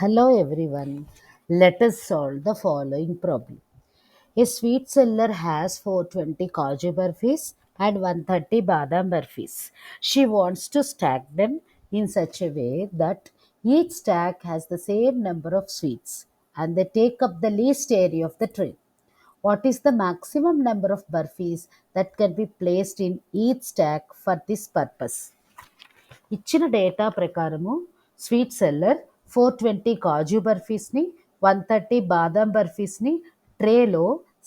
Hello everyone. Let us solve the following problem. A sweet seller has 420 Kaju burfis and 130 Badam burfis. She wants to stack them in such a way that each stack has the same number of sweets and they take up the least area of the tray. What is the maximum number of burfis that can be placed in each stack for this purpose? ఇచ్చిన data ప్రకారము sweet seller 420 కాజు బర్ఫీస్ని 130 బాదం బర్ఫీస్ని ట్రేలో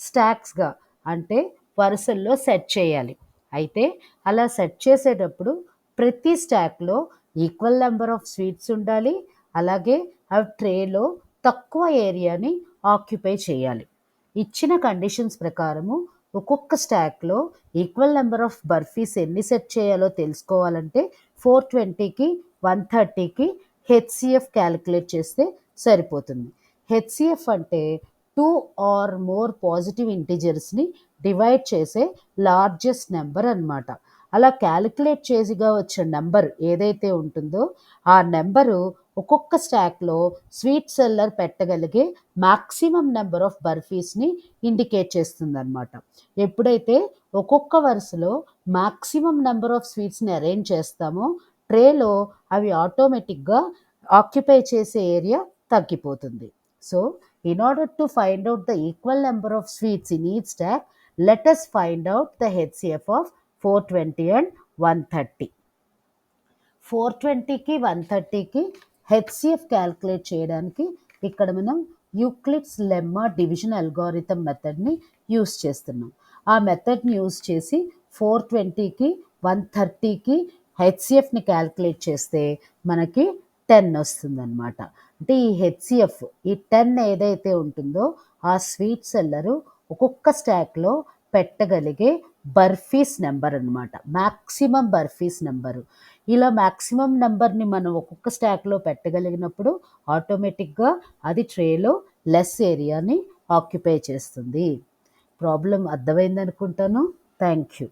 స్టాక్స్గా అంటే వరుసల్లో set చేయాలి. అయితే అలా set చేసేటప్పుడు ప్రతి స్టాక్లో ఈక్వల్ నెంబర్ ఆఫ్ స్వీట్స్ ఉండాలి. అలాగే ఆ ట్రేలో తక్కువ ఏరియాని ఆక్యుపై చేయాలి. ఇచ్చిన కండిషన్స్ ప్రకారము ఒక్కొక్క స్టాక్లో ఈక్వల్ నెంబర్ ఆఫ్ బర్ఫీస్ ఎన్ని సెట్ చేయాలో తెలుసుకోవాలంటే 420కి 130కి హెచ్సిఎఫ్ క్యాలిక్యులేట్ చేస్తే సరిపోతుంది. హెచ్సిఎఫ్ అంటే 2 ఆర్ మోర్ పాజిటివ్ ఇంటిజర్స్ని డివైడ్ చేసే లార్జెస్ట్ నెంబర్ అన్నమాట. అలా క్యాలిక్యులేట్ చేసిగా వచ్చే నెంబర్ ఏదైతే ఉంటుందో ఆ నెంబరు ఒక్కొక్క స్టాక్లో స్వీట్ సెల్లర్ పెట్టగలిగే మ్యాక్సిమం నెంబర్ ఆఫ్ బర్ఫీస్ని ఇండికేట్ చేస్తుంది అనమాట. ఎప్పుడైతే ఒక్కొక్క వరుసలో మ్యాక్సిమం నెంబర్ ఆఫ్ స్వీట్స్ని అరేంజ్ చేస్తామో ట్రేలో అవి ఆటోమేటిక్గా ఆక్యుపై చేసే ఏరియా తగ్గిపోతుంది. So in order to find out the equal number of sweets in each stack, let us find out the HCF of 420 and 130. 420కి 130కి హెచ్సిఎఫ్ క్యాల్కులేట్ చేయడానికి ఇక్కడ మనం యూక్లిడ్స్ లెమ్మా డివిజన్ అల్గోరిథం మెథడ్ని యూస్ చేస్తున్నాం. ఆ మెథడ్ని యూస్ చేసి 420కి 130కి హెచ్సిఎఫ్ని క్యాల్కులేట్ చేస్తే మనకి 10 వస్తుందన్నమాట. అంటే ఈ హెచ్సిఎఫ్ ఈ 10 ఏదైతే ఉంటుందో ఆ స్వీట్ సెల్లరు ఒక్కొక్క స్టాక్లో పెట్టగలిగే బర్ఫీస్ నెంబర్ అనమాట, మ్యాక్సిమం బర్ఫీస్ నెంబరు. ఇలా మ్యాక్సిమం నెంబర్ని మనం ఒక్కొక్క స్టాక్లో పెట్టగలిగినప్పుడు ఆటోమేటిక్గా అది ట్రేలో లెస్ ఏరియాని ఆక్యుపై చేస్తుంది. ప్రాబ్లం అర్థమైంది అనుకుంటాను. Thank you.